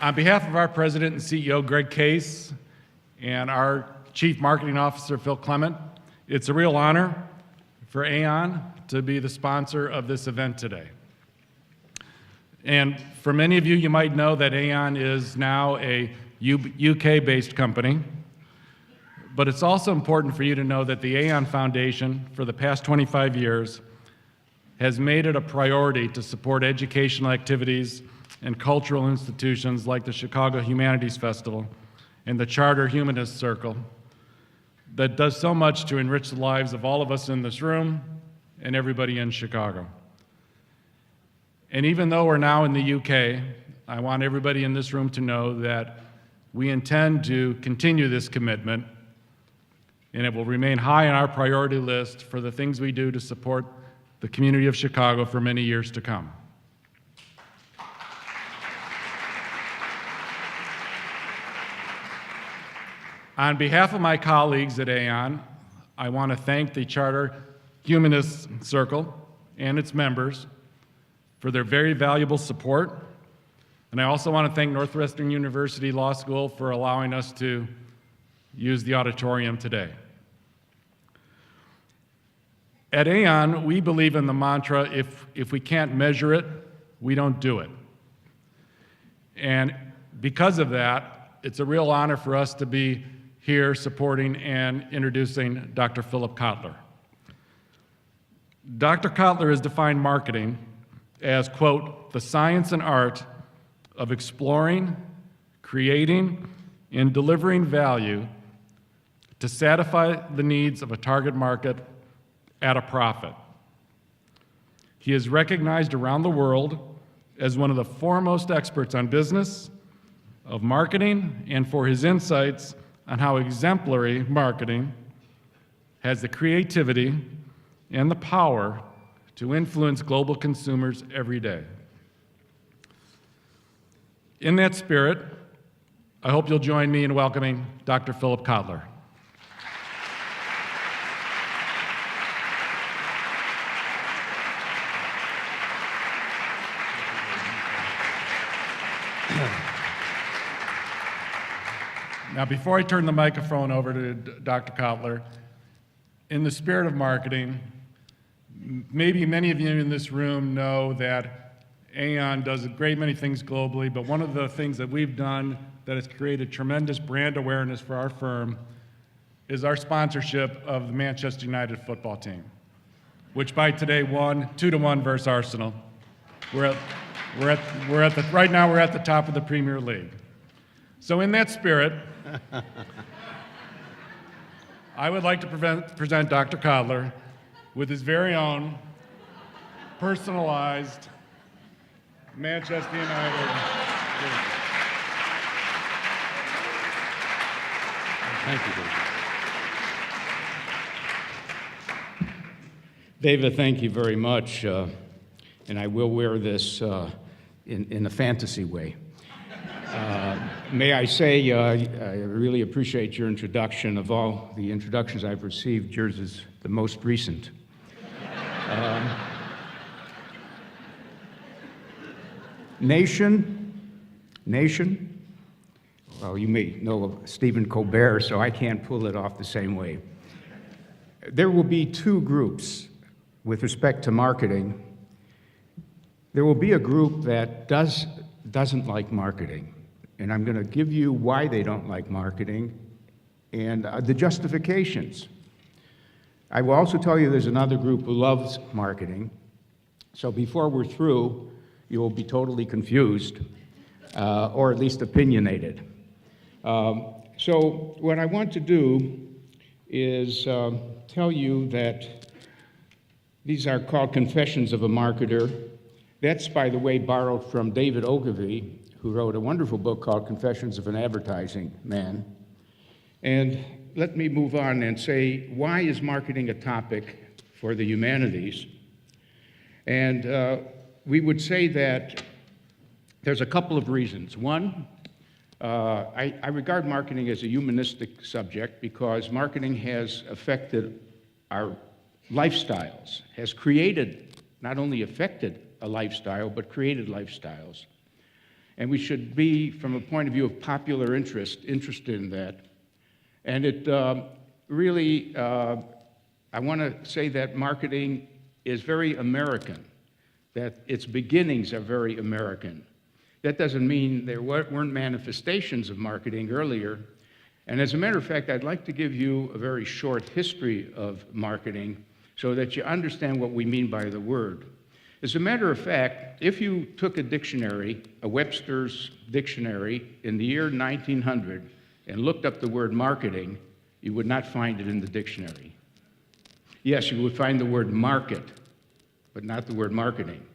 On behalf of our President and CEO, Greg Case, and our Chief Marketing Officer, Phil Clement, it's a real honor for Aon to be the sponsor of this event today. And for many of you, you might know that Aon is now a UK-based company, but it's also important for you to know that the Aon Foundation, for the past 25 years, has made it a priority to support educational activities and cultural institutions like the Chicago Humanities Festival and the Charter Humanist Circle that does so much to enrich the lives of all of us in this room and everybody in Chicago. And even though we're now in the UK, I want everybody in this room to know that we intend to continue this commitment, and it will remain high on our priority list for the things we do to support the community of Chicago for many years to come. On behalf of my colleagues at Aon, I want to thank the Charter Humanist Circle and its members for their very valuable support. And I also want to thank Northwestern University Law School for allowing us to use the auditorium today. At Aon, we believe in the mantra, if we can't measure it, we don't do it. And because of that, it's a real honor for us to be here supporting and introducing Dr. Philip Kotler. Dr. Kotler has defined marketing as, quote, the science and art of exploring, creating, and delivering value to satisfy the needs of a target market at a profit. He is recognized around the world as one of the foremost experts on business, of marketing, and for his insights on how exemplary marketing has the creativity and the power to influence global consumers every day. In that spirit, I hope you'll join me in welcoming Dr. Philip Kotler. Now, before I turn the microphone over to Dr. Kotler, in the spirit of marketing, maybe many of you in this room know that Aon does a great many things globally, but one of the things that we've done that has created tremendous brand awareness for our firm is our sponsorship of the Manchester United football team, which by today won 2-1 versus Arsenal. Right now we're at the top of the Premier League. So in that spirit, I would like to present Dr. Kotler with his very own personalized Manchester United jersey. Thank you, David. David, thank you very much, and I will wear this in a fantasy way. May I say, I really appreciate your introduction. Of all the introductions I've received, yours is the most recent. Nation, well, you may know of Stephen Colbert, so I can't pull it off the same way. There will be two groups with respect to marketing. There will be a group that doesn't like marketing, and I'm going to give you why they don't like marketing and the justifications. I will also tell you there's another group who loves marketing, so before we're through, you will be totally confused, or at least opinionated. So what I want to do is tell you that these are called Confessions of a Marketer. That's, by the way, borrowed from David Ogilvy, who wrote a wonderful book called Confessions of an Advertising Man. And let me move on and say, why is marketing a topic for the humanities? And we would say that there's a couple of reasons. One, I regard marketing as a humanistic subject because marketing has affected our lifestyles, has created, not only affected a lifestyle, but created lifestyles. And we should be, from a point of view of popular interest, interested in that. And it really, I want to say that marketing is very American, that its beginnings are very American. That doesn't mean there weren't manifestations of marketing earlier. And as a matter of fact, I'd like to give you a very short history of marketing so that you understand what we mean by the word. As a matter of fact, if you took a dictionary, a Webster's dictionary, in the year 1900 and looked up the word marketing, you would not find it in the dictionary. Yes, you would find the word market, but not the word marketing.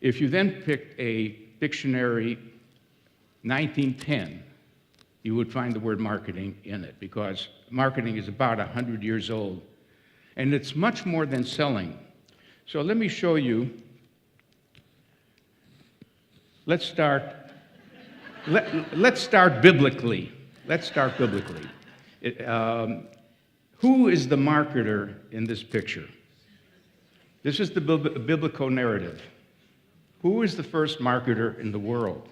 If you then picked a dictionary 1910, you would find the word marketing in it, because marketing is about 100 years old. And it's much more than selling. So let me show you. Let's start biblically. Let's start biblically. Who is the marketer in this picture? This is the biblical narrative. Who is the first marketer in the world?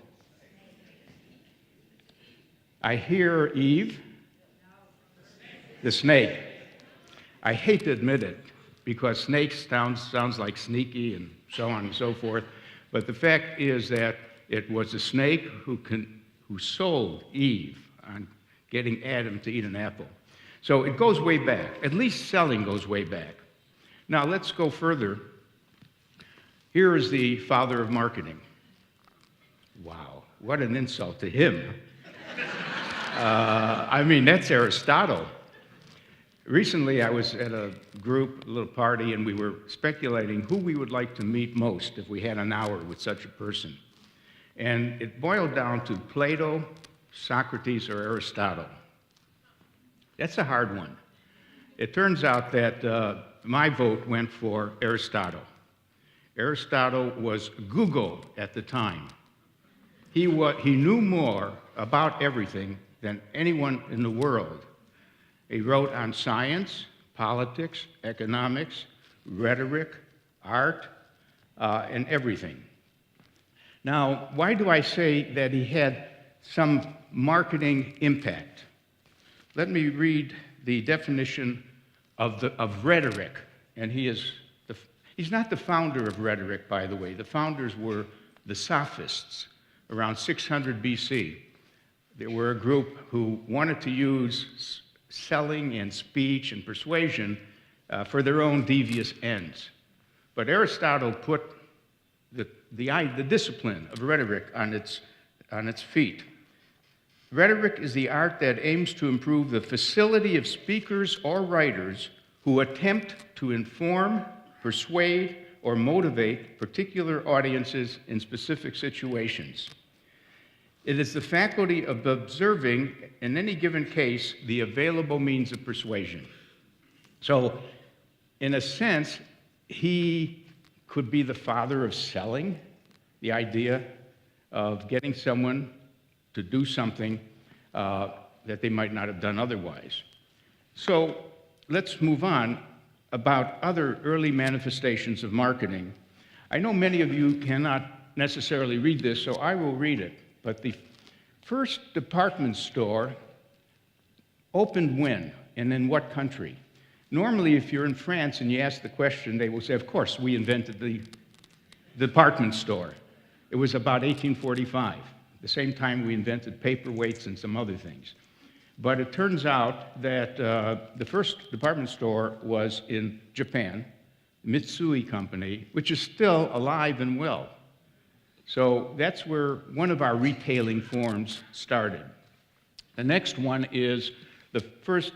I hear Eve. The snake. I hate to admit it, because snakes sounds like sneaky and so on and so forth. But the fact is that it was a snake who sold Eve on getting Adam to eat an apple. So it goes way back. At least selling goes way back. Now let's go further. Here is the father of marketing. Wow, what an insult to him. I mean, that's Aristotle. Recently, I was at a group, a little party, and we were speculating who we would like to meet most if we had an hour with such a person. And it boiled down to Plato, Socrates, or Aristotle. That's a hard one. It turns out that my vote went for Aristotle. Aristotle was Google at the time. He knew more about everything than anyone in the world. He wrote on science, politics, economics, rhetoric, art, and everything. Now, why do I say that he had some marketing impact? Let me read the definition of rhetoric. And he's not the founder of rhetoric, by the way. The founders were the Sophists around 600 BC. They were a group who wanted to use selling and speech and persuasion for their own devious ends. But Aristotle put the discipline of rhetoric on its feet. Rhetoric is the art that aims to improve the facility of speakers or writers who attempt to inform, persuade, or motivate particular audiences in specific situations. It is the faculty of observing, in any given case, the available means of persuasion. So, in a sense, he could be the father of selling, the idea of getting someone to do something that they might not have done otherwise. So, let's move on about other early manifestations of marketing. I know many of you cannot necessarily read this, so I will read it. But the first department store opened when and in what country? Normally, if you're in France and you ask the question, they will say, of course, we invented the department store. It was about 1845, the same time we invented paperweights and some other things. But it turns out that the first department store was in Japan, Mitsui Company, which is still alive and well. So that's where one of our retailing forms started. The next one is the first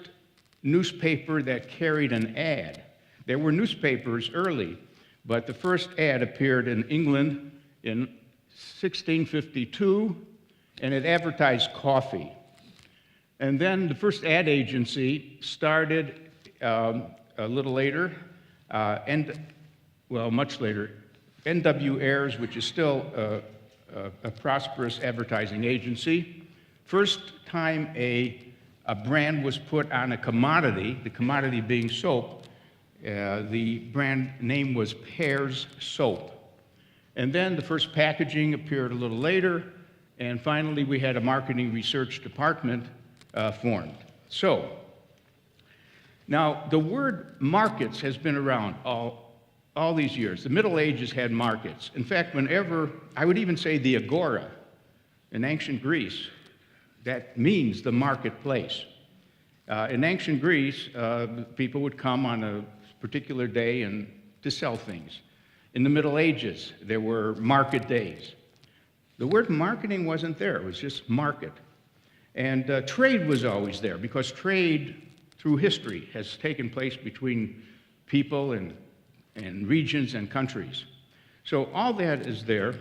newspaper that carried an ad. There were newspapers early, but the first ad appeared in England in 1652, and it advertised coffee. And then the first ad agency started a little later, much later, N.W. Ayers, which is still a prosperous advertising agency. First time a brand was put on a commodity, the commodity being soap, the brand name was Pear's Soap. And then the first packaging appeared a little later, And finally, we had a marketing research department formed. So, now the word markets has been around all these years. The Middle Ages had markets. In fact, whenever, I would even say the agora in ancient Greece, that means the marketplace. In ancient Greece, people would come on a particular day and to sell things. In the Middle Ages, there were market days. The word marketing wasn't there, it was just market. And trade was always there, because trade through history has taken place between people and regions and countries. So all that is there,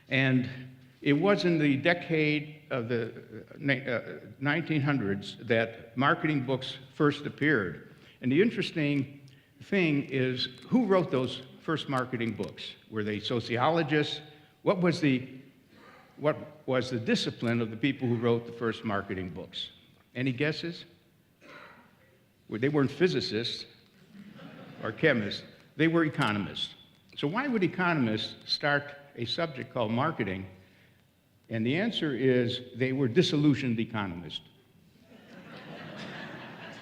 and it was in the decade of the 1900s that marketing books first appeared. And the interesting thing is, who wrote those first marketing books? Were they sociologists? What was the discipline of the people who wrote the first marketing books? Any guesses? Well, they weren't physicists or chemists, they were economists. So why would economists start a subject called marketing? And the answer is they were disillusioned economists.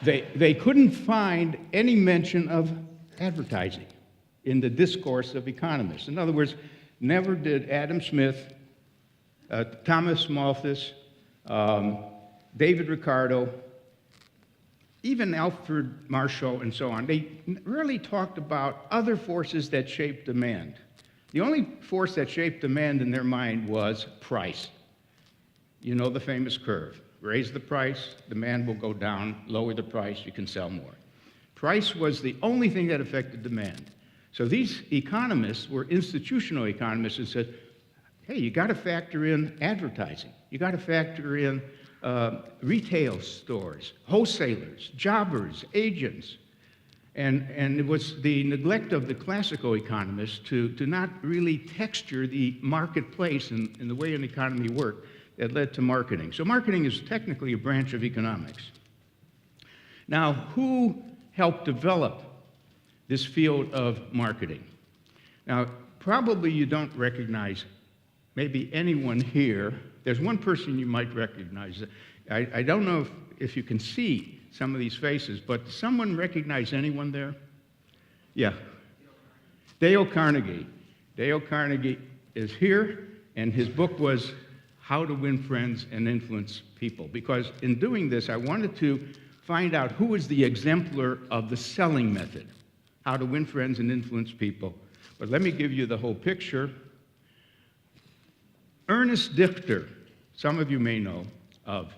They couldn't find any mention of advertising in the discourse of economists. In other words, never did Adam Smith, Thomas Malthus, David Ricardo, even Alfred Marshall and so on, they really talked about other forces that shaped demand. The only force that shaped demand in their mind was price. You know the famous curve. Raise the price, demand will go down. Lower the price, you can sell more. Price was the only thing that affected demand. So these economists were institutional economists and said, hey, you got to factor in advertising. You got to factor in retail stores, wholesalers, jobbers, agents. And it was the neglect of the classical economists to not really texture the marketplace and the way an economy worked that led to marketing. So marketing is technically a branch of economics. Now, who helped develop this field of marketing? Now, probably you don't recognize maybe anyone here. There's one person you might recognize. I don't know if you can see some of these faces, but does someone recognize anyone there? Yeah. Dale Carnegie. Dale Carnegie is here, and his book was How to Win Friends and Influence People. Because in doing this, I wanted to find out who is the exemplar of the selling method, how to win friends and influence people. But let me give you the whole picture. Ernest Dichter, some of you may know of.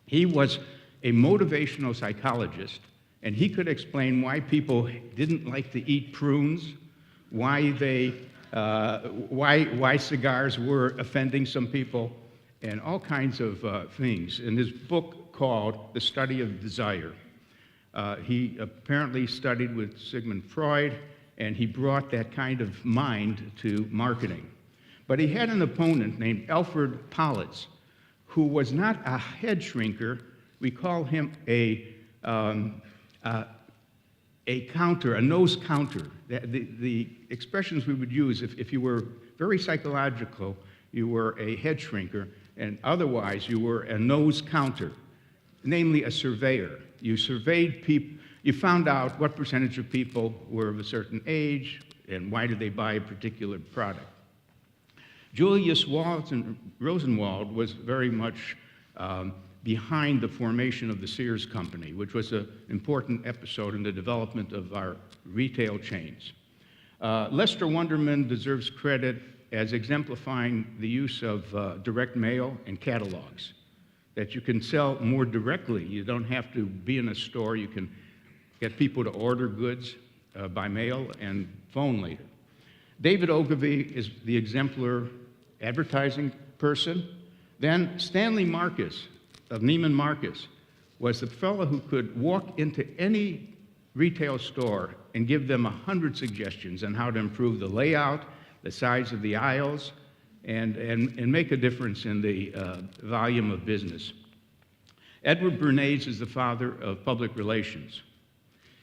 He was a motivational psychologist, and he could explain why people didn't like to eat prunes, why cigars were offending some people, and all kinds of things. In his book called The Study of Desire, he apparently studied with Sigmund Freud, and he brought that kind of mind to marketing. But he had an opponent named Alfred Politz, who was not a head shrinker. We call him a counter, a nose counter. The expressions we would use, if you were very psychological, you were a head shrinker, and otherwise you were a nose counter, namely a surveyor. You surveyed people, you found out what percentage of people were of a certain age, and why did they buy a particular product. Julius Rosenwald was very much behind the formation of the Sears Company, which was an important episode in the development of our retail chains. Lester Wunderman deserves credit as exemplifying the use of direct mail and catalogs, that you can sell more directly. You don't have to be in a store. You can get people to order goods by mail and phone later. David Ogilvy is the exemplar advertising person. Then Stanley Marcus of Neiman Marcus was the fellow who could walk into any retail store and give them 100 suggestions on how to improve the layout, the size of the aisles, and make a difference in the volume of business. Edward Bernays is the father of public relations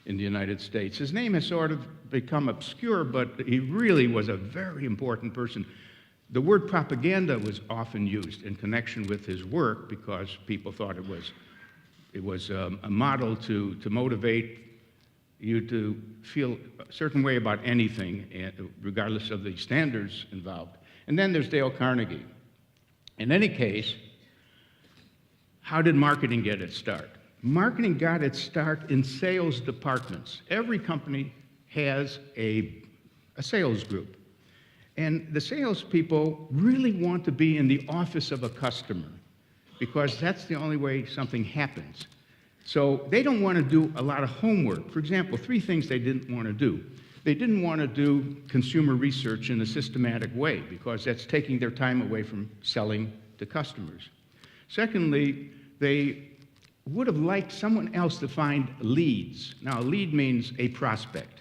in the United States. His name has sort of become obscure, but he really was a very important person. The word propaganda was often used in connection with his work because people thought it was a model to motivate you to feel a certain way about anything, regardless of the standards involved. And then there's Dale Carnegie. In any case, how did marketing get its start? Marketing got its start in sales departments. Every company has a sales group. And the salespeople really want to be in the office of a customer because that's the only way something happens. So they don't want to do a lot of homework. For example, 3 things they didn't want to do. They didn't want to do consumer research in a systematic way because that's taking their time away from selling to customers. Secondly, they would have liked someone else to find leads. Now, a lead means a prospect.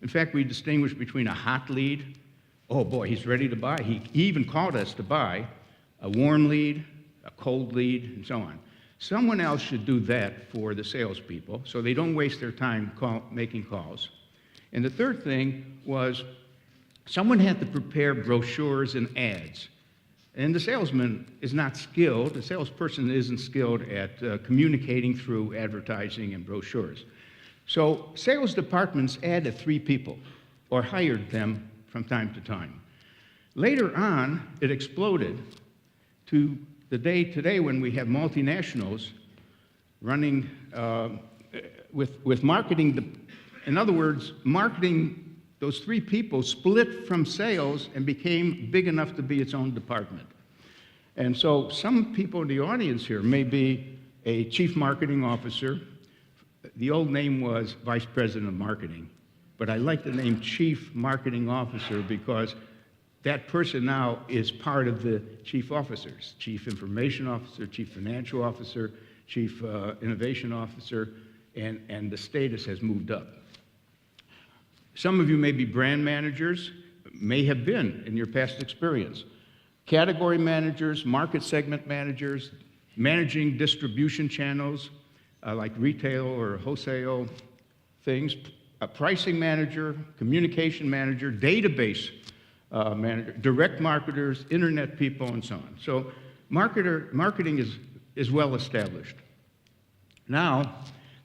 In fact, we distinguish between a hot lead, oh boy, he's ready to buy. He even called us to buy, a warm lead, a cold lead, and so on. Someone else should do that for the salespeople so they don't waste their time making calls. And the third thing was someone had to prepare brochures and ads. And the salesman is not skilled, the salesperson isn't skilled at communicating through advertising and brochures. So sales departments added 3 people or hired them from time to time. Later on, it exploded to the day today when we have multinationals running with marketing. In other words, marketing, those 3 people split from sales and became big enough to be its own department. And so some people in the audience here may be a chief marketing officer. The old name was vice president of marketing, but I like the name chief marketing officer because that person now is part of the chief officers, chief information officer, chief financial officer, chief innovation officer, and the status has moved up. Some of you may be brand managers, may have been in your past experience. Category managers, market segment managers, managing distribution channels like retail or wholesale things, a pricing manager, communication manager, database manager, direct marketers, internet people, and so on. So marketing is well established. Now,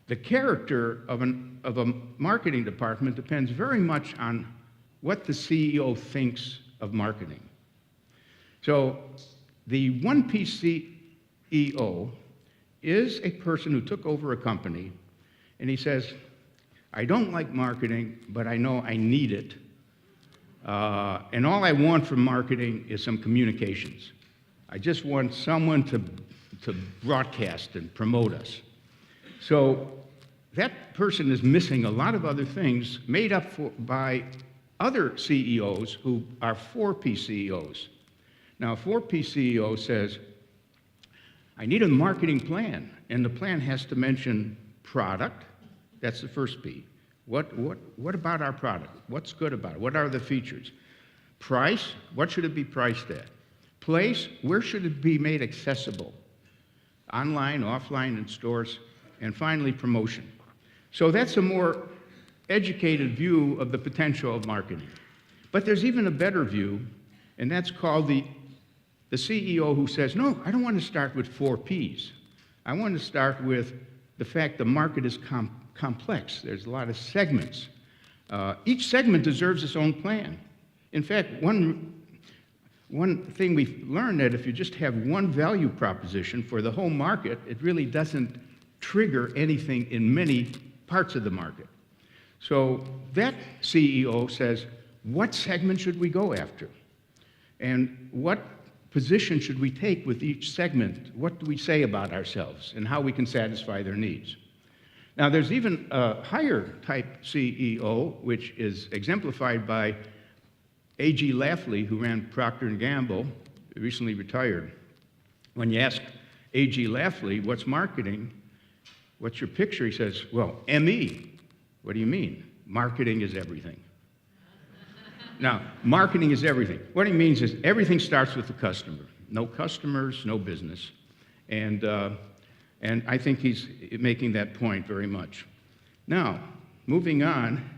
the character of a marketing department depends very much on what the CEO thinks of marketing. So the one-piece CEO is a person who took over a company and he says, I don't like marketing, but I know I need it. And all I want from marketing is some communications. I just want someone to broadcast and promote us. So that person is missing a lot of other things made up by other CEOs who are 4P CEOs. Now, a 4P CEO says, I need a marketing plan, and the plan has to mention product. That's the first P. What about our product? What's good about it? What are the features? Price, what should it be priced at? Place, where should it be made accessible? Online, offline, in stores. And finally, promotion. So that's a more educated view of the potential of marketing. But there's even a better view, and that's called the CEO who says, no, I don't want to start with 4 Ps. I want to start with the fact the market is complex. There's a lot of segments. Each segment deserves its own plan. In fact, one thing we've learned that if you just have one value proposition for the whole market, it really doesn't trigger anything in many parts of the market. So that CEO says, what segment should we go after? And what position should we take with each segment? What do we say about ourselves and how we can satisfy their needs? Now, there's even a higher type CEO, which is exemplified by A.G. Lafley, who ran Procter & Gamble, recently retired. When you ask A.G. Lafley, what's marketing? What's your picture? He says, well, M.E. What do you mean? Marketing is everything. Now, marketing is everything. What he means is everything starts with the customer. No customers, no business. And I think he's making that point very much. Now, moving on,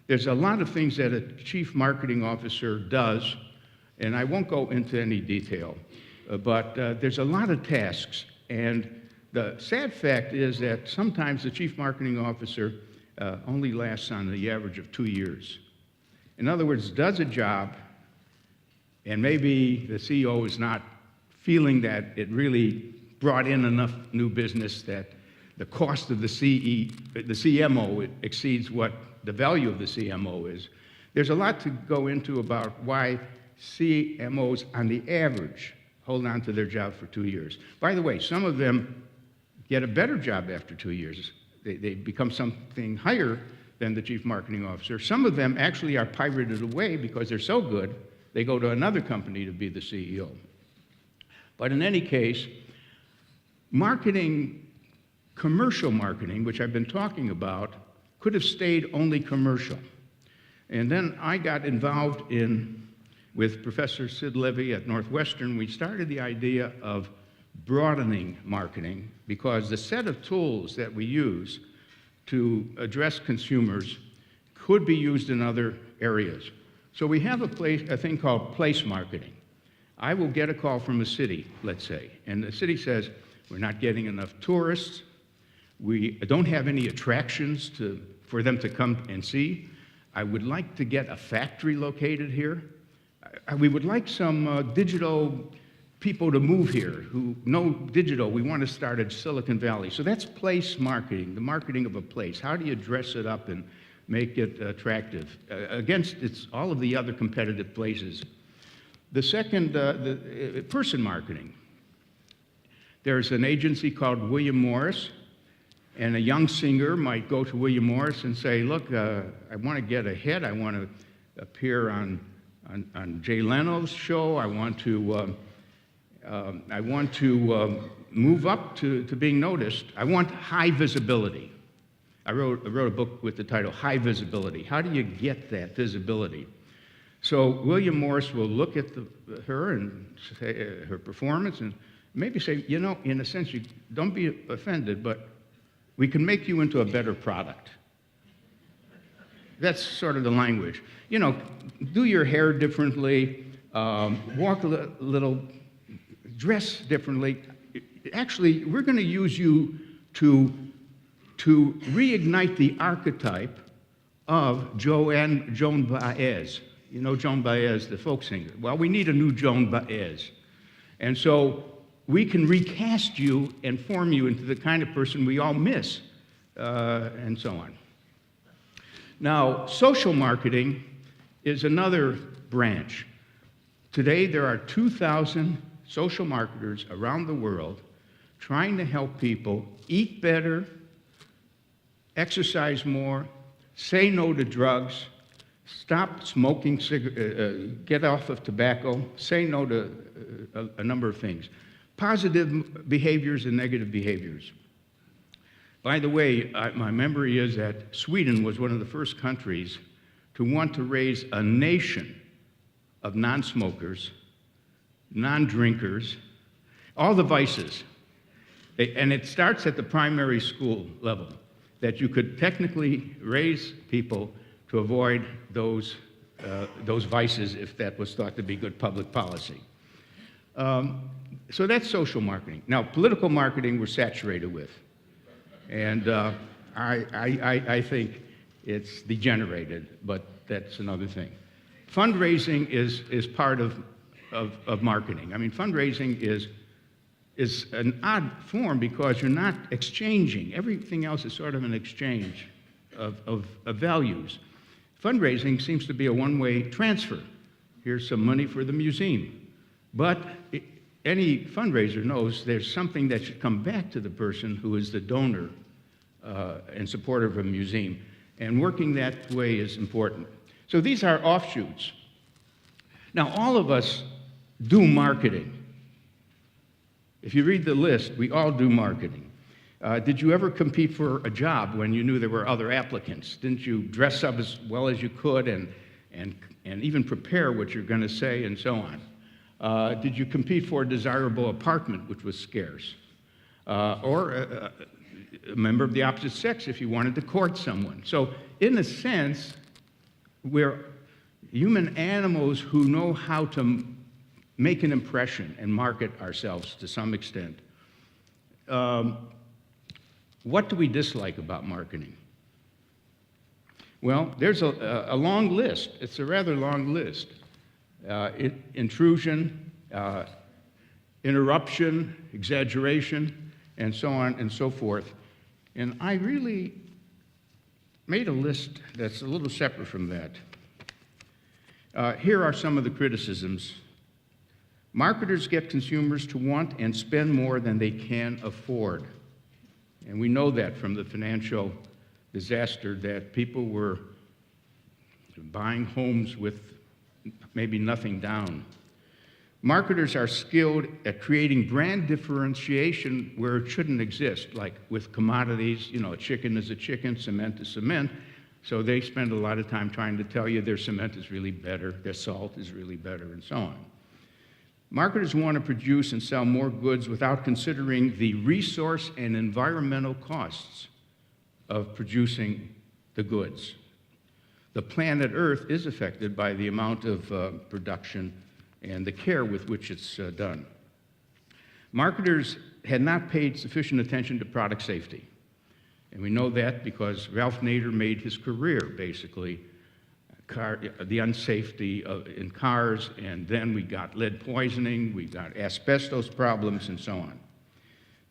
there's a lot of things that a chief marketing officer does And I won't go into any detail, but there's a lot of tasks. And the sad fact is that sometimes the chief marketing officer only lasts on the average of 2 years. In other words, does a job, and maybe the CEO is not feeling that it really brought in enough new business that the cost of the CMO exceeds what the value of the CMO is. There's a lot to go into about why CMOs, on the average, hold on to their job for 2 years. By the way, some of them get a better job after 2 years. They become something higher than the chief marketing officer. Some of them actually are pirated away because they're so good, they go to another company to be the CEO. But in any case, marketing, commercial marketing, which I've been talking about, could have stayed only commercial. And then I got involved with Professor Sid Levy at Northwestern. We started the idea of broadening marketing because the set of tools that we use to address consumers could be used in other areas. So we have a thing called place marketing. I will get a call from a city, let's say, and the city says, we're not getting enough tourists, we don't have any attractions for them to come and see. I would like to get a factory located here. We would like some digital people to move here who know digital. We want to start at Silicon Valley. So that's place marketing, the marketing of a place. How do you dress it up and make it attractive against all of the other competitive places? The second, person marketing. There's an agency called William Morris, and a young singer might go to William Morris and say, look, I want to get a hit. I want to appear on Jay Leno's show. I want to move up to being noticed. I want high visibility. I wrote a book with the title High Visibility. How do you get that visibility? So William Morris will look at her and say her performance and maybe say, you know, in a sense, you don't be offended, but we can make you into a better product. That's sort of the language. You know, do your hair differently, walk a little, dress differently. Actually, we're going to use you to reignite the archetype of Joan Baez. You know Joan Baez, the folk singer. Well, we need a new Joan Baez. And so we can recast you and form you into the kind of person we all miss, and so on. Now, social marketing is another branch. Today, there are 2,000 social marketers around the world trying to help people eat better, exercise more, say no to drugs, stop smoking, get off of tobacco, say no to a number of things. Positive behaviors and negative behaviors. By the way, my memory is that Sweden was one of the first countries to want to raise a nation of non-smokers, non-drinkers, all the vices. And it starts at the primary school level, that you could technically raise people to avoid those vices if that was thought to be good public policy. So that's social marketing. Now, political marketing we're saturated with. And I think it's degenerated, but that's another thing. Fundraising is part of marketing. I mean, fundraising is an odd form because you're not exchanging. Everything else is sort of an exchange of values. Fundraising seems to be a one-way transfer. Here's some money for the museum. But any fundraiser knows there's something that should come back to the person who is the donor and supporter of a museum. And working that way is important. So these are offshoots. Now, all of us do marketing. If you read the list, we all do marketing. Did you ever compete for a job when you knew there were other applicants? Didn't you dress up as well as you could and even prepare what you're going to say and so on? Did you compete for a desirable apartment, which was scarce? Or a member of the opposite sex if you wanted to court someone? So in a sense, human animals who know how to make an impression and market ourselves to some extent. What do we dislike about marketing? Well, there's a long list. It's a rather long list. Intrusion, interruption, exaggeration, and so on and so forth. And I really made a list that's a little separate from that. Here are some of the criticisms. Marketers get consumers to want and spend more than they can afford. And we know that from the financial disaster, that people were buying homes with maybe nothing down. Marketers are skilled at creating brand differentiation where it shouldn't exist, like with commodities, you know, a chicken is a chicken, cement is cement. So they spend a lot of time trying to tell you their cement is really better, their salt is really better, and so on. Marketers want to produce and sell more goods without considering the resource and environmental costs of producing the goods. The planet Earth is affected by the amount of production and the care with which it's done. Marketers had not paid sufficient attention to product safety. And we know that because Ralph Nader made his career, basically, the unsafety in cars, and then we got lead poisoning, we got asbestos problems, and so on.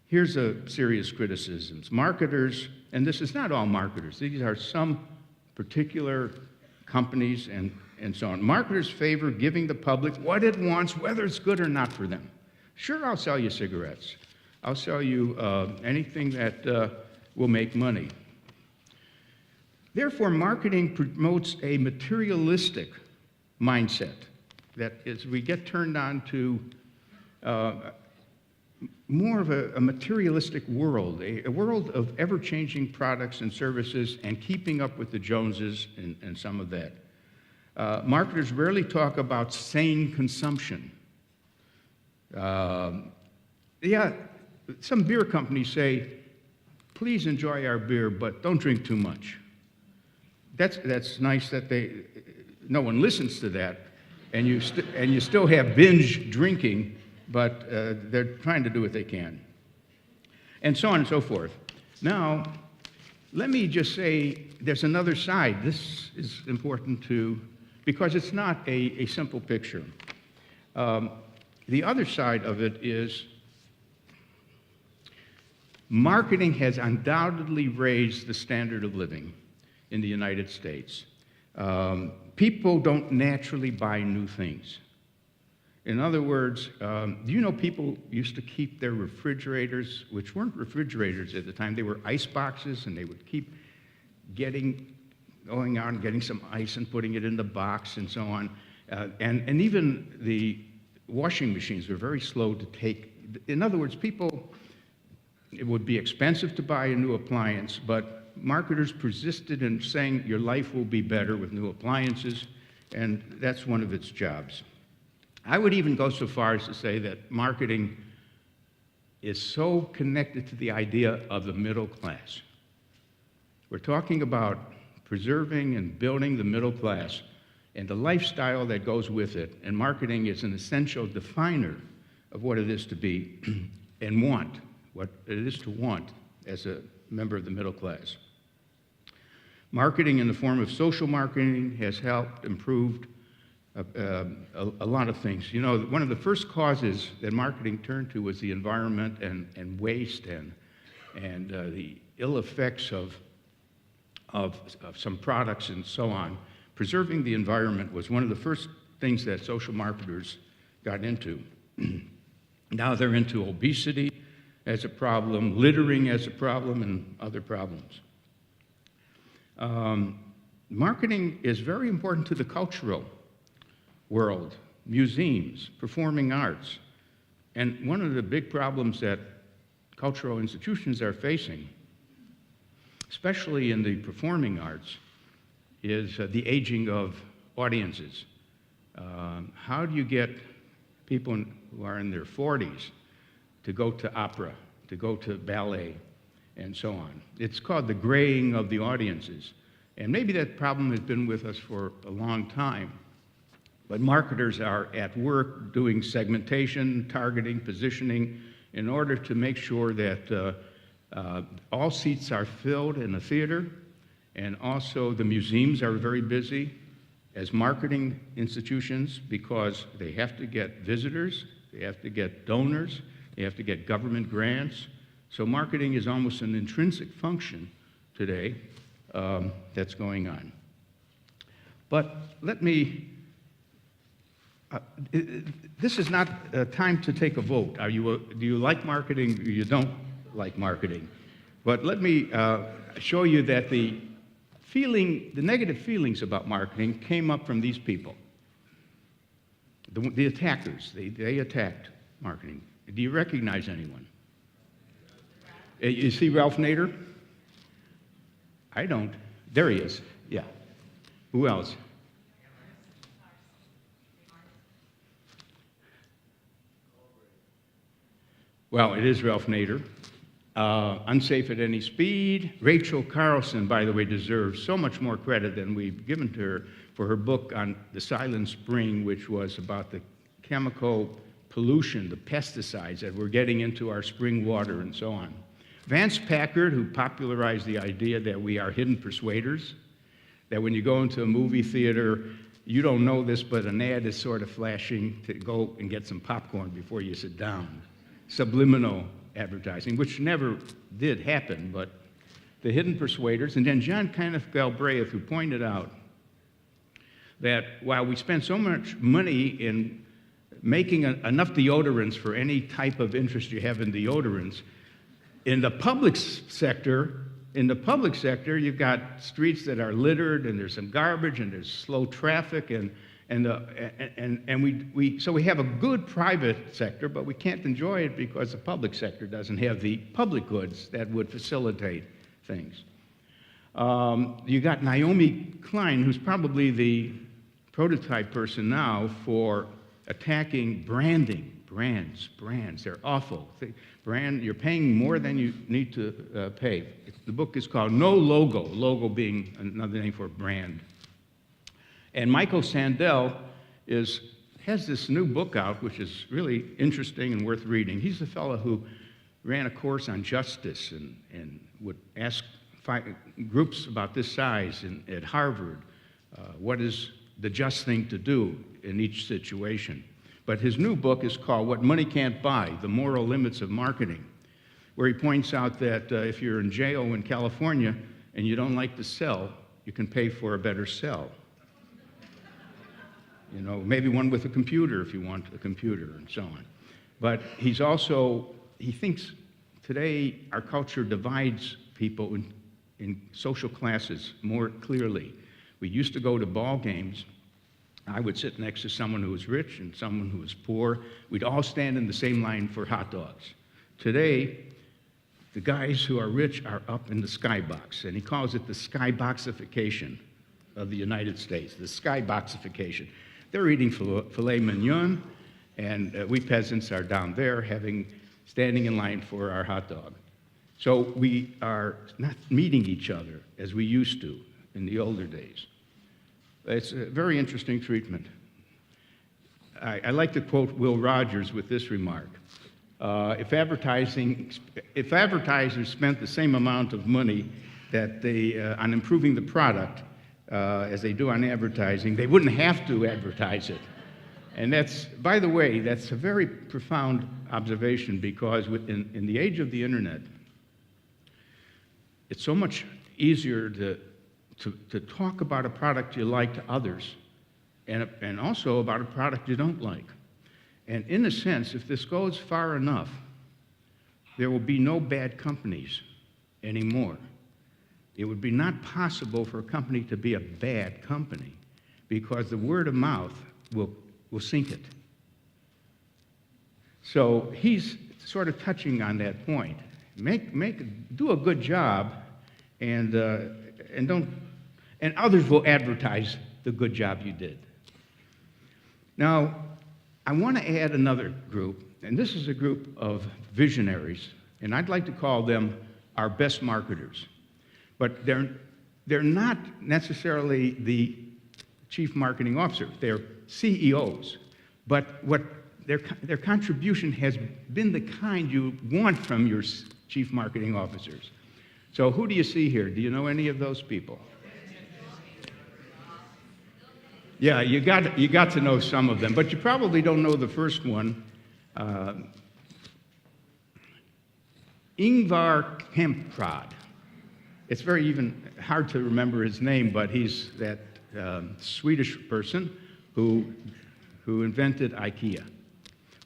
Here's a serious criticisms. Marketers, and this is not all marketers, these are some particular companies and so on. Marketers favor giving the public what it wants, whether it's good or not for them. Sure, I'll sell you cigarettes. I'll sell you anything that will make money. Therefore, marketing promotes a materialistic mindset. That is, we get turned on to more of a materialistic world, a world of ever-changing products and services and keeping up with the Joneses and some of that. Marketers rarely talk about sane consumption. Yeah, some beer companies say, please enjoy our beer, but don't drink too much. That's nice that no one listens to that, and you still have binge drinking, but they're trying to do what they can, and so on and so forth. Now, let me just say there's another side. This is important too, because it's not a simple picture. The other side of it is marketing has undoubtedly raised the standard of living in the United States. People don't naturally buy new things. In other words, do you know people used to keep their refrigerators, which weren't refrigerators at the time, they were ice boxes, and they would keep going out and getting some ice and putting it in the box and so on. And even the washing machines were very slow to take. In other words, it would be expensive to buy a new appliance, but marketers persisted in saying your life will be better with new appliances, and that's one of its jobs. I would even go so far as to say that marketing is so connected to the idea of the middle class. We're talking about preserving and building the middle class and the lifestyle that goes with it, and marketing is an essential definer of what it is to be and want, what it is to want as a member of the middle class. Marketing in the form of social marketing has helped improve a lot of things. You know, one of the first causes that marketing turned to was the environment and waste and the ill effects of some products and so on. Preserving the environment was one of the first things that social marketers got into. Now they're into obesity as a problem, littering as a problem, and other problems. Marketing is very important to the cultural world, museums, performing arts. And one of the big problems that cultural institutions are facing, especially in the performing arts, is the aging of audiences. How do you get people who are in their 40s to go to opera, to go to ballet, and so on? It's called the graying of the audiences. And maybe that problem has been with us for a long time. But marketers are at work doing segmentation, targeting, positioning, in order to make sure that all seats are filled in the theater, and also the museums are very busy as marketing institutions because they have to get visitors, they have to get donors, they have to get government grants. So marketing is almost an intrinsic function today that's going on. But let me, this is not a time to take a vote. Do you like marketing or you don't like marketing? But let me show you that the negative feelings about marketing came up from these people. The attackers, they attacked marketing. Do you recognize anyone? You see Ralph Nader? I don't. There he is. Yeah. Who else? Well, it is Ralph Nader. Unsafe at Any Speed. Rachel Carlson, by the way, deserves so much more credit than we've given to her for her book on the Silent Spring, which was about the chemical pollution, the pesticides that we're getting into our spring water and so on. Vance Packard, who popularized the idea that we are hidden persuaders, that when you go into a movie theater, you don't know this, but an ad is sort of flashing to go and get some popcorn before you sit down. Subliminal advertising, which never did happen, but the hidden persuaders. And then John Kenneth Galbraith, who pointed out that while we spend so much money in making enough deodorants for any type of interest you have in deodorants, in the public sector, you've got streets that are littered, and there's some garbage, and there's slow traffic, so we have a good private sector, but we can't enjoy it because the public sector doesn't have the public goods that would facilitate things. You got Naomi Klein, who's probably the prototype person now for attacking branding. Brands, they're awful. You're paying more than you need to pay. The book is called No Logo, logo being another name for brand. And Michael Sandel has this new book out, which is really interesting and worth reading. He's the fellow who ran a course on justice and would ask groups about this size at Harvard, what is the just thing to do in each situation. But his new book is called What Money Can't Buy, The Moral Limits of Marketing, where he points out that if you're in jail in California and you don't like the cell, you can pay for a better cell. You know, maybe one with a computer if you want a computer and so on. But he thinks today our culture divides people in social classes more clearly. We used to go to ball games. I would sit next to someone who was rich and someone who was poor. We'd all stand in the same line for hot dogs. Today, the guys who are rich are up in the skybox, and he calls it the skyboxification of the United States, the skyboxification. They're eating filet mignon, and we peasants are down there standing in line for our hot dog. So we are not meeting each other as we used to in the older days. It's a very interesting treatment. I like to quote Will Rogers with this remark. If advertisers spent the same amount of money on improving the product as they do on advertising, they wouldn't have to advertise it. And by the way, that's a very profound observation because in the age of the internet, it's so much easier to talk about a product you like to others and also about a product you don't like. And in a sense, if this goes far enough, there will be no bad companies anymore. It would be not possible for a company to be a bad company because the word of mouth will sink it. So he's sort of touching on that point. Do a good job, and others will advertise the good job you did. Now, I want to add another group, and this is a group of visionaries, and I'd like to call them our best marketers. But they're not necessarily the chief marketing officer. They're CEOs. But what their contribution has been the kind you want from your chief marketing officers. So who do you see here? Do you know any of those people? Yeah, you got to know some of them, but you probably don't know the first one. Ingvar Kamprad. It's very even hard to remember his name, but he's that Swedish person who invented IKEA,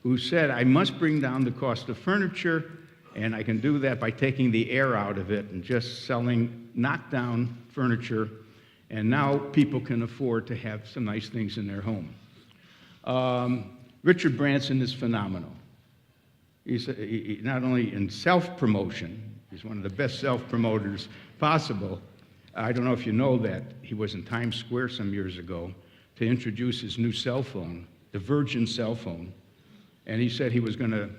who said, I must bring down the cost of furniture, and I can do that by taking the air out of it and just selling knockdown furniture, and now people can afford to have some nice things in their home. Richard Branson is phenomenal. He's not only in self-promotion, he's one of the best self-promoters possible. I don't know if you know that he was in Times Square some years ago to introduce his new cell phone, the Virgin cell phone, and he said he was going to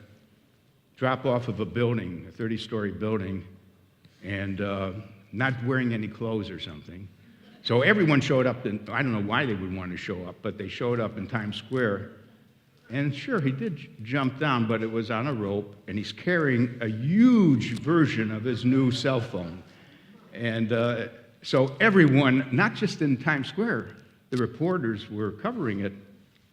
drop off of a building, a 30-story building, and not wearing any clothes or something. So everyone showed up, and I don't know why they would want to show up, but they showed up in Times Square. And sure, he did jump down, but it was on a rope, and he's carrying a huge version of his new cell phone. And so everyone, not just in Times Square, the reporters were covering it,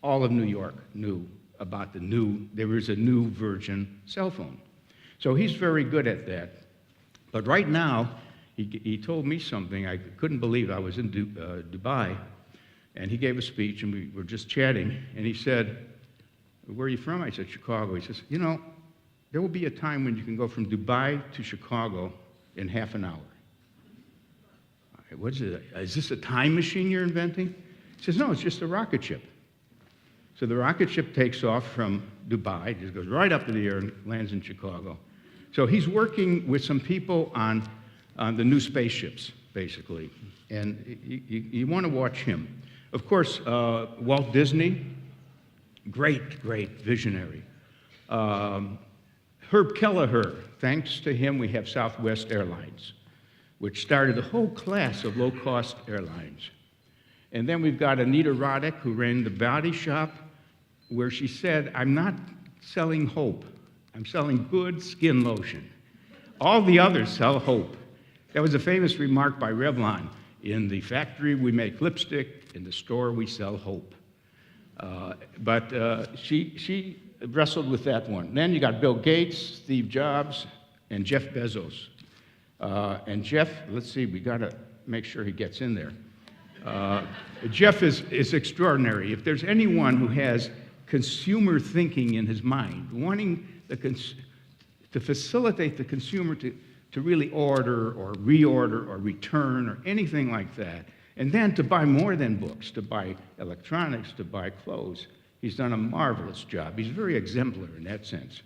all of New York knew about there was a new Virgin cell phone. So he's very good at that. But right now, he told me something I couldn't believe. I was in Dubai, and he gave a speech, and we were just chatting, and he said, where are you from? I said, Chicago. He says, you know, there will be a time when you can go from Dubai to Chicago in half an hour. What is it? Is this a time machine you're inventing? He says, no, it's just a rocket ship. So the rocket ship takes off from Dubai, just goes right up in the air and lands in Chicago. So he's working with some people on the new spaceships, basically. And you want to watch him. Of course, Walt Disney, great visionary. Herb Kelleher, thanks to him, we have Southwest Airlines, which started a whole class of low-cost airlines. And then we've got Anita Roddick, who ran the Body Shop, where she said, I'm not selling hope. I'm selling good skin lotion. All the others sell hope. That was a famous remark by Revlon. In the factory, we make lipstick. In the store, we sell hope. But she wrestled with that one. Then you got Bill Gates, Steve Jobs, and Jeff Bezos. And Jeff, let's see, we got to make sure he gets in there. Jeff is extraordinary. If there's anyone who has consumer thinking in his mind, wanting to facilitate the consumer to really order or reorder or return or anything like that, and then to buy more than books, to buy electronics, to buy clothes, he's done a marvelous job. He's very exemplary in that sense.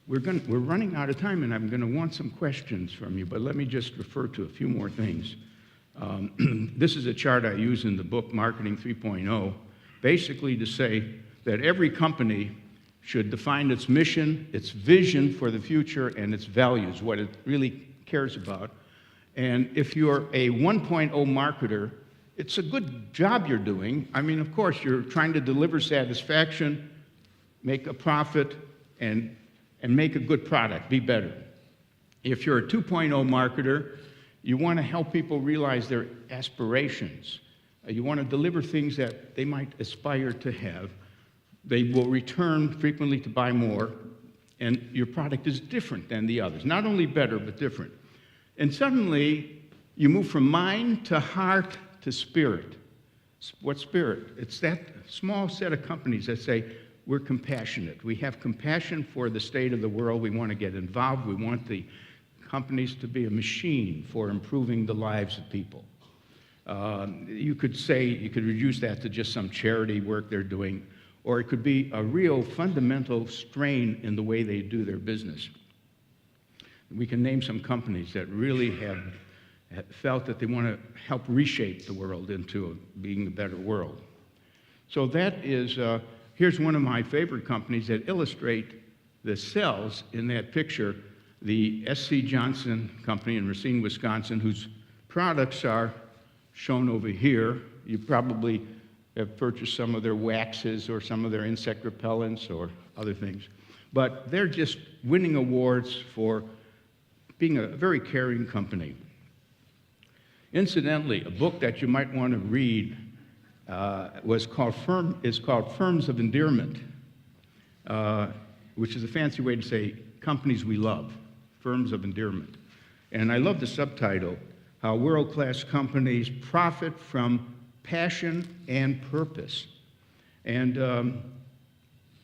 We're running out of time, and I'm going to want some questions from you, but let me just refer to a few more things. This is a chart I use in the book, Marketing 3.0, basically to say that every company should define its mission, its vision for the future, and its values, what it really cares about. And if you're a 1.0 marketer, it's a good job you're doing. I mean, of course, you're trying to deliver satisfaction, make a profit, and make a good product, be better. If you're a 2.0 marketer, you want to help people realize their aspirations. You want to deliver things that they might aspire to have. They will return frequently to buy more, and your product is different than the others. Not only better, but different. And suddenly, you move from mind to heart to spirit. What's spirit? It's that small set of companies that say, we're compassionate. We have compassion for the state of the world. We want to get involved. We want the companies to be a machine for improving the lives of people. You could reduce that to just some charity work they're doing, or it could be a real fundamental strain in the way they do their business. We can name some companies that really have felt that they want to help reshape the world into being a better world. So that is, here's one of my favorite companies that illustrate the cells in that picture, the S.C. Johnson Company in Racine, Wisconsin, whose products are shown over here. You probably have purchased some of their waxes or some of their insect repellents or other things. But they're just winning awards for being a very caring company. Incidentally, a book that you might want to read is called Firms of Endearment, which is a fancy way to say companies we love, Firms of Endearment. And I love the subtitle, How World-Class Companies Profit from Passion and Purpose. And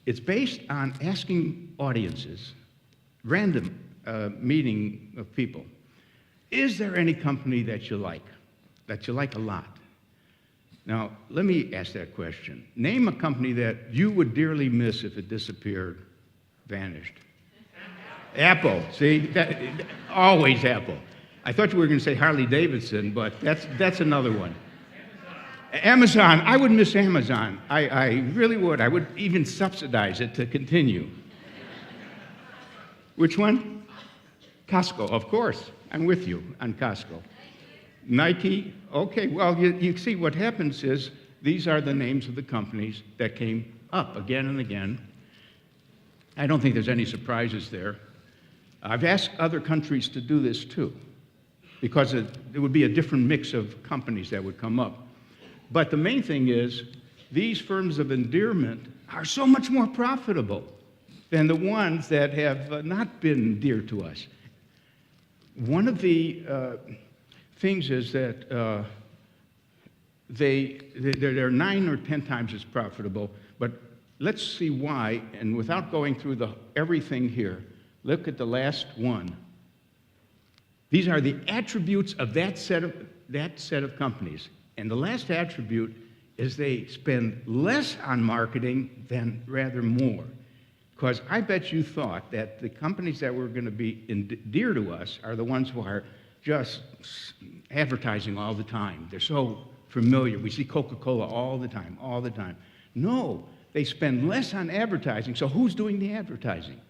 it's based on asking audiences, random meeting of people, is there any company that you like a lot? Now, let me ask that question. Name a company that you would dearly miss if it disappeared, vanished. Apple, see? Always Apple. I thought you were going to say Harley-Davidson, but that's another one. Amazon, I would miss Amazon. I really would. I would even subsidize it to continue. Which one? Costco, of course. I'm with you on Costco. Nike, okay, well, you see what happens is these are the names of the companies that came up again and again. I don't think there's any surprises there. I've asked other countries to do this too, because it would be a different mix of companies that would come up. But the main thing is, these firms of endearment are so much more profitable than the ones that have not been dear to us. One of the things is that they're 9 or 10 times as profitable, but let's see why, and without going through everything here, look at the last one. These are the attributes of that set of companies. And the last attribute is they spend less on marketing than rather more. Because I bet you thought that the companies that were going to be dear to us are the ones who are just advertising all the time. They're so familiar. We see Coca-Cola all the time, all the time. No, they spend less on advertising. So who's doing the advertising?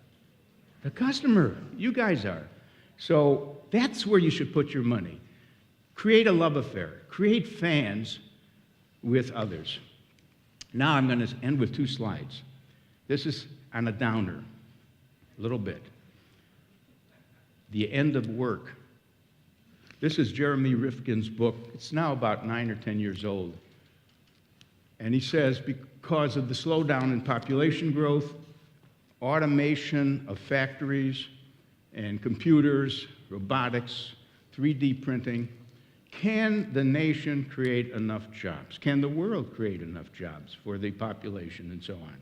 The customer. You guys are. So that's where you should put your money. Create a love affair. Create fans with others. Now I'm going to end with 2 slides. This is on a downer, a little bit. The End of Work. This is Jeremy Rifkin's book. It's now about 9 or 10 years old. And he says, because of the slowdown in population growth, automation of factories and computers, robotics, 3D printing, can the nation create enough jobs? Can the world create enough jobs for the population and so on?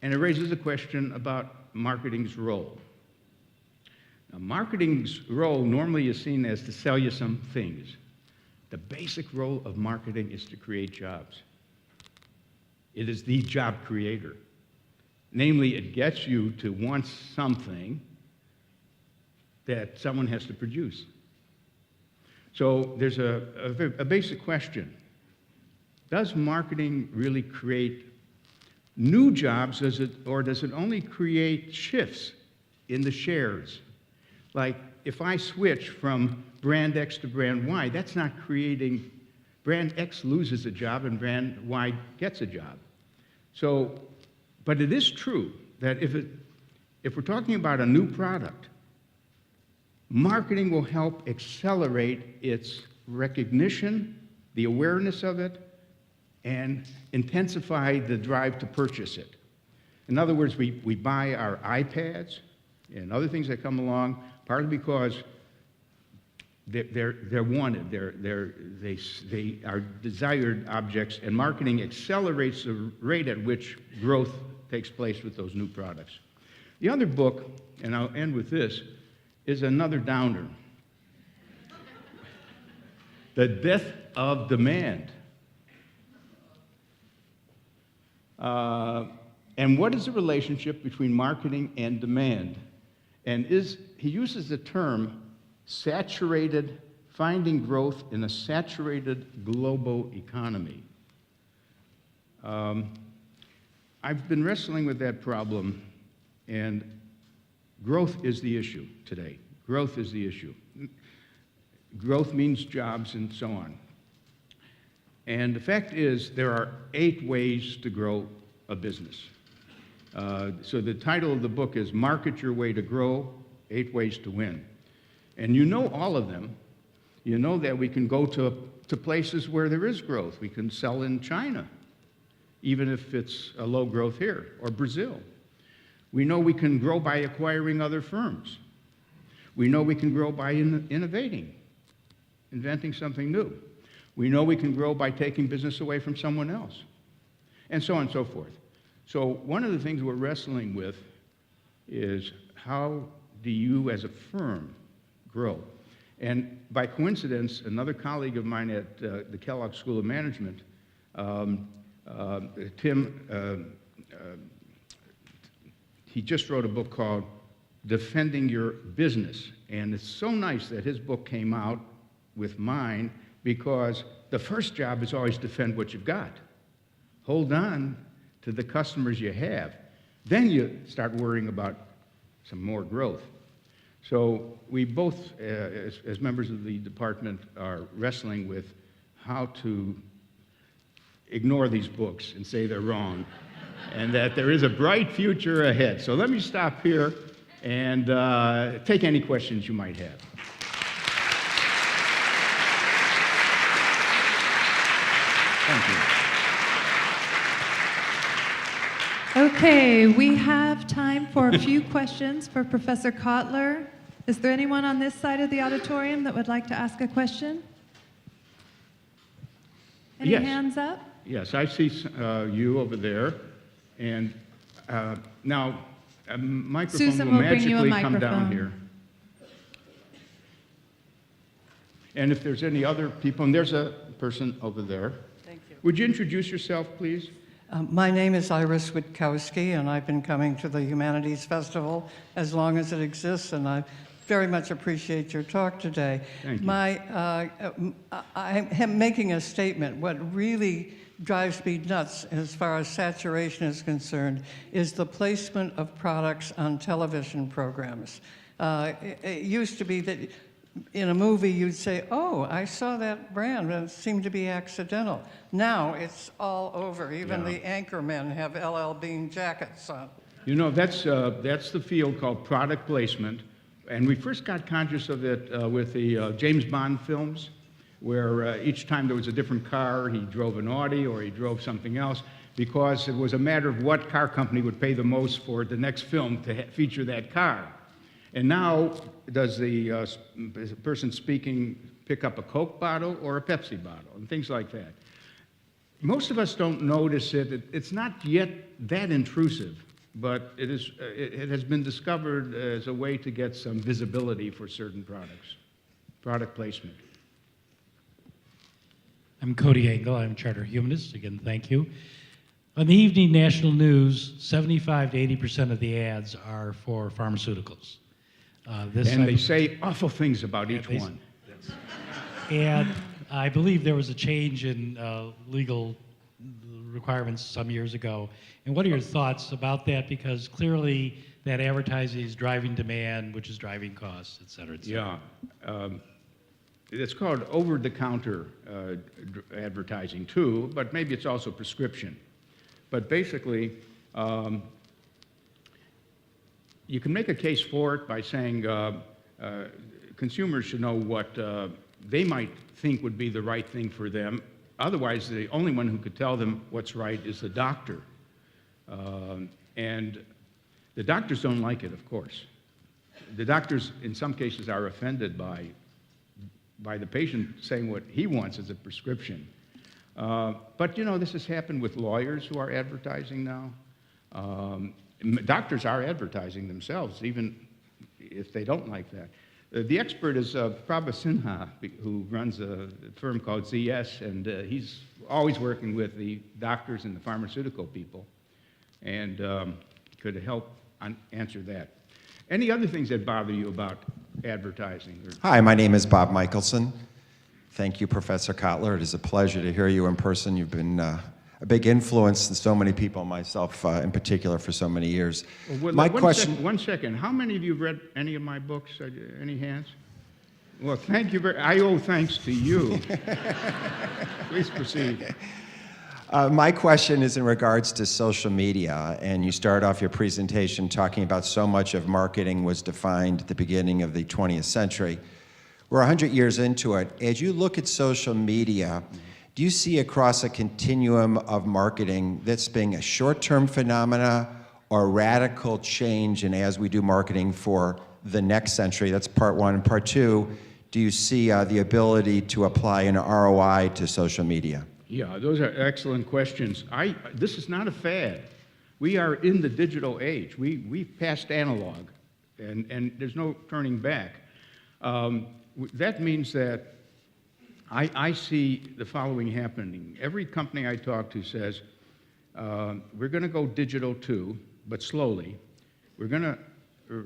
And it raises a question about marketing's role. Now, marketing's role normally is seen as to sell you some things. The basic role of marketing is to create jobs. It is the job creator. Namely, it gets you to want something that someone has to produce. So there's a basic question. Does marketing really create new jobs, or does it only create shifts in the shares? Like, if I switch from brand X to brand Y, that's not creating, brand X loses a job and brand Y gets a job. So, but it is true that if we're talking about a new product, marketing will help accelerate its recognition, the awareness of it, and intensify the drive to purchase it. In other words, we buy our iPads and other things that come along, partly because they're wanted, they are desired objects, and marketing accelerates the rate at which growth takes place with those new products. The other book, and I'll end with this, is another downer. The Death of Demand. And what is the relationship between marketing and demand? And he uses the term finding growth in a saturated global economy. I've been wrestling with that problem, and growth is the issue today. Growth is the issue. growth means jobs, and so on. And the fact is, there are 8 ways to grow a business. So the title of the book is Market Your Way to Grow, 8 Ways to Win. And you know all of them. You know that we can go to places where there is growth. We can sell in China, even if it's a low growth here, or Brazil. We know we can grow by acquiring other firms. We know we can grow by innovating, inventing something new. We know we can grow by taking business away from someone else, and so on and so forth. So one of the things we're wrestling with is how do you as a firm grow? And by coincidence, another colleague of mine at the Kellogg School of Management, Tim, he just wrote a book called Defending Your Business. And it's so nice that his book came out with mine, because the first job is always defend what you've got. Hold on to the customers you have. Then you start worrying about some more growth. So we both, as members of the department, are wrestling with how to ignore these books and say they're wrong, and that there is a bright future ahead. So let me stop here and take any questions you might have. Thank you. Okay, we have time for a few questions for Professor Kotler. Is there anyone on this side of the auditorium that would like to ask a question? Any Yes. hands up? Yes, I see you over there. And now, a microphone Susan will will bring you a magically come down microphone. here. And if there's any other people, and there's a person over there. Thank you. Would you introduce yourself, please? My name is Iris Witkowski, and I've been coming to the Humanities Festival as long as it exists, and I very much appreciate your talk today. Thank you. I am making a statement. What really drives me nuts as far as saturation is concerned is the placement of products on television programs. It used to be that in a movie you'd say, oh, I saw that brand, and it seemed to be accidental. Now it's all over. Even the anchormen have LL Bean jackets on. You know, that's the field called product placement. And we first got conscious of it with the James Bond films, where each time there was a different car, he drove an Audi or he drove something else, because it was a matter of what car company would pay the most for the next film to feature that car. And now, does the person speaking pick up a Coke bottle or a Pepsi bottle, and things like that. Most of us don't notice it. It's not yet that intrusive, but it has been discovered as a way to get some visibility for certain products, product placement. I'm Cody Engel. I'm a charter humanist. Again, thank you. On the evening national news, 75 to 80% of the ads are for pharmaceuticals. And they say awful things about each one. And I believe there was a change in legal requirements some years ago. And what are your thoughts about that? Because clearly that advertising is driving demand, which is driving costs, et cetera, et cetera. Yeah. It's called over-the-counter advertising too, but maybe it's also prescription. But basically, you can make a case for it by saying consumers should know what they might think would be the right thing for them. Otherwise, the only one who could tell them what's right is the doctor. And the doctors don't like it, of course. The doctors, in some cases, are offended by the patient saying what he wants as a prescription. But, you know, this has happened with lawyers who are advertising now. Doctors are advertising themselves, even if they don't like that. The expert is Prabha Sinha, who runs a firm called ZS, and he's always working with the doctors and the pharmaceutical people, and could help answer that. Any other things that bother you about advertising? Hi, my name is Bob Michelson. Thank you, Professor Kotler. It is a pleasure to hear you in person. You've been a big influence in so many people, myself in particular, for so many years. Well, My question... One second. How many of you have read any of my books? Any hands? Well, thank you I owe thanks to you. Please proceed. My question is in regards to social media, and you start off your presentation talking about so much of marketing was defined at the beginning of the 20th century. We're 100 years into it. As you look at social media, do you see across a continuum of marketing this being a short-term phenomena or radical change in as we do marketing for the next century? That's part one. And part two, do you see the ability to apply an ROI to social media? Yeah, those are excellent questions. This is not a fad. We are in the digital age. We've passed analog, and there's no turning back. That means that I see the following happening. Every company I talk to says, we're going to go digital too, but slowly. We're going to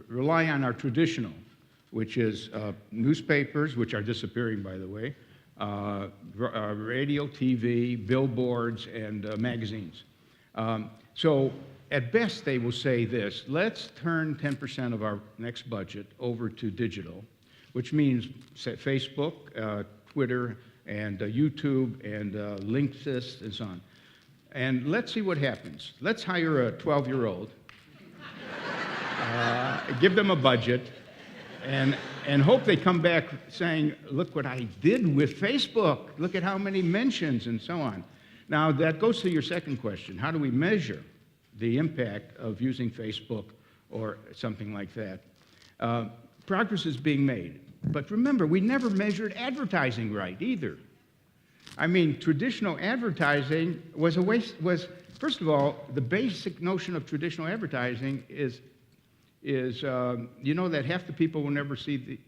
rely on our traditional, which is newspapers, which are disappearing, by the way, radio, TV, billboards, and magazines. So at best, they will say this: let's turn 10% of our next budget over to digital, which means Facebook, Twitter, and YouTube, and Linksys, and so on. And let's see what happens. Let's hire a 12-year-old, give them a budget, and hope they come back saying, look what I did with Facebook. Look at how many mentions, and so on. Now, that goes to your second question. How do we measure the impact of using Facebook or something like that? Progress is being made. But remember, we never measured advertising right either. I mean, traditional advertising was a waste. First of all, the basic notion of traditional advertising is you know that half the people will never see the.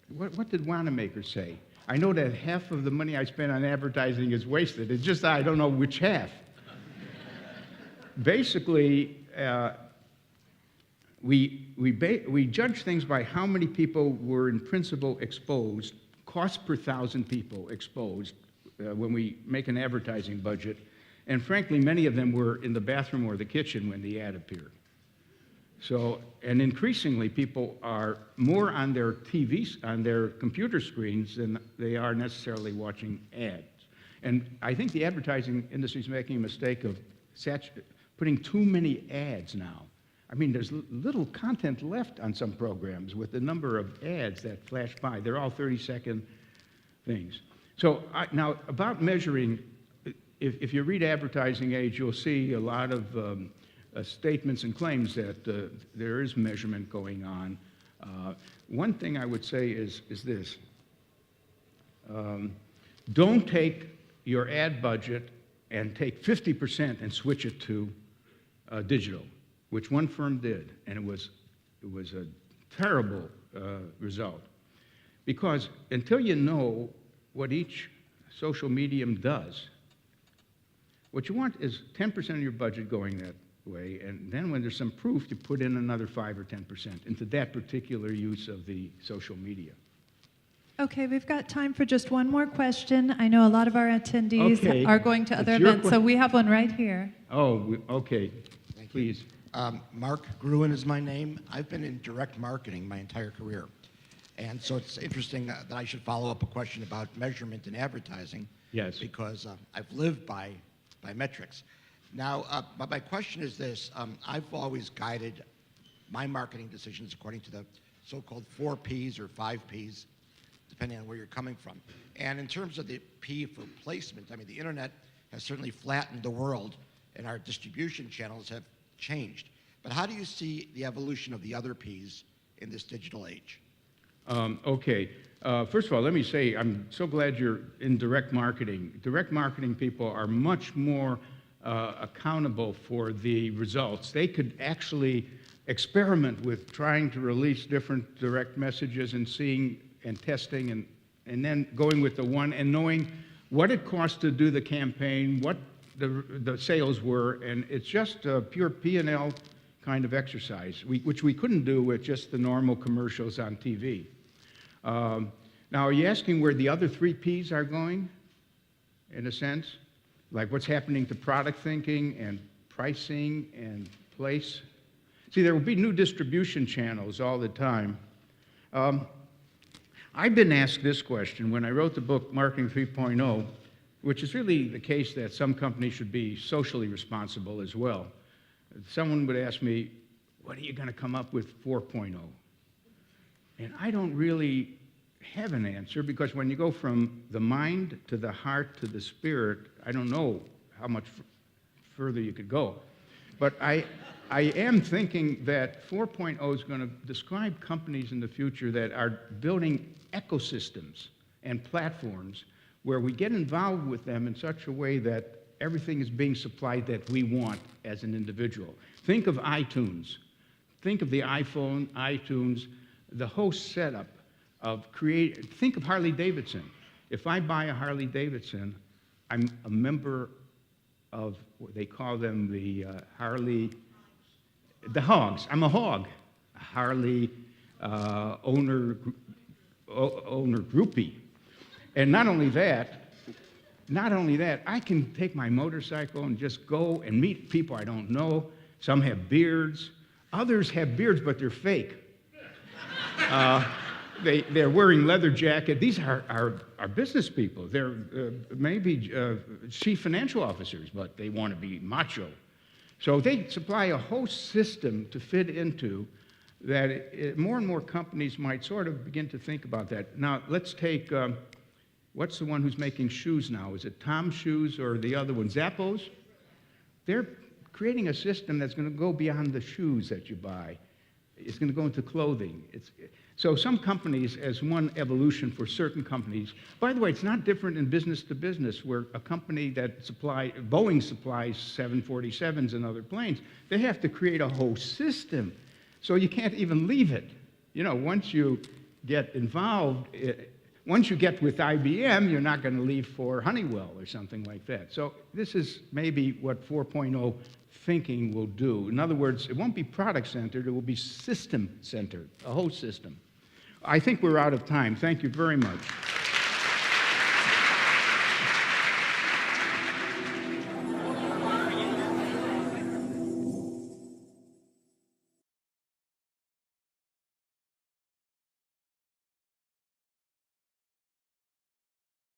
What did Wanamaker say? I know that half of the money I spend on advertising is wasted. It's just I don't know which half. Basically, we judge things by how many people were in principle exposed, cost per 1,000 people exposed when we make an advertising budget. And frankly, many of them were in the bathroom or the kitchen when the ad appeared. So, and increasingly, people are more on their TVs, on their computer screens than they are necessarily watching ads. And I think the advertising industry is making a mistake of putting too many ads now. I mean, there's little content left on some programs with the number of ads that flash by. They're all 30-second things. So now, about measuring, if you read Advertising Age, you'll see a lot of statements and claims that there is measurement going on. One thing I would say is this. Don't take your ad budget and take 50% and switch it to digital, which one firm did, and it was a terrible result. Because until you know what each social medium does, what you want is 10% of your budget going that way, and then when there's some proof, you put in another 5 or 10% into that particular use of the social media. Okay, we've got time for just one more question. I know a lot of our attendees Okay. are going to other It's your events, so we have one right here. Oh, okay. Please. Mark Gruen is my name. I've been in direct marketing my entire career. And so it's interesting that I should follow up a question about measurement in advertising. Yes. Because I've lived by metrics. Now, my question is this. I've always guided my marketing decisions according to the so-called 4 Ps or 5 Ps, depending on where you're coming from. And in terms of the P for placement, I mean, the internet has certainly flattened the world, and our distribution channels have changed. But how do you see the evolution of the other Ps in this digital age? Okay. First of all, let me say I'm so glad you're in direct marketing. Direct marketing people are much more accountable for the results. They could actually experiment with trying to release different direct messages and seeing and testing and then going with the one and knowing what it cost to do the campaign, what the sales were, and it's just a pure P&L kind of exercise, which we couldn't do with just the normal commercials on TV. Now, are you asking where the other 3 Ps are going, in a sense? Like what's happening to product thinking and pricing and place? See, there will be new distribution channels all the time. I've been asked this question when I wrote the book Marketing 3.0, which is really the case that some companies should be socially responsible as well. Someone would ask me, what are you going to come up with 4.0? And I don't really have an answer, because when you go from the mind to the heart to the spirit, I don't know how much further you could go. But I am thinking that 4.0 is going to describe companies in the future that are building ecosystems and platforms where we get involved with them in such a way that everything is being supplied that we want as an individual. Think of iTunes. Think of the iPhone, iTunes, the whole setup of think of Harley Davidson. If I buy a Harley Davidson, I'm a member of what they call them, the hogs. I'm a hog, a Harley owner groupie. And not only that, I can take my motorcycle and just go and meet people I don't know. Some have beards. Others have beards, but they're fake. They're wearing leather jackets. These are business people. They're maybe chief financial officers, but they want to be macho. So they supply a whole system to fit into that. More and more companies might sort of begin to think about that. Now, let's take, what's the one who's making shoes now? Is it Tom Shoes or the other one, Zappos? They're creating a system that's going to go beyond the shoes that you buy. It's going to go into clothing. So some companies, as one evolution for certain companies, by the way, it's not different in business to business, where a company that Boeing supplies 747s and other planes, they have to create a whole system. So you can't even leave it. You know, once you get involved, once you get with IBM, you're not going to leave for Honeywell or something like that. So this is maybe what 4.0 thinking will do. In other words, it won't be product-centered, it will be system-centered, a whole system. I think we're out of time. Thank you very much.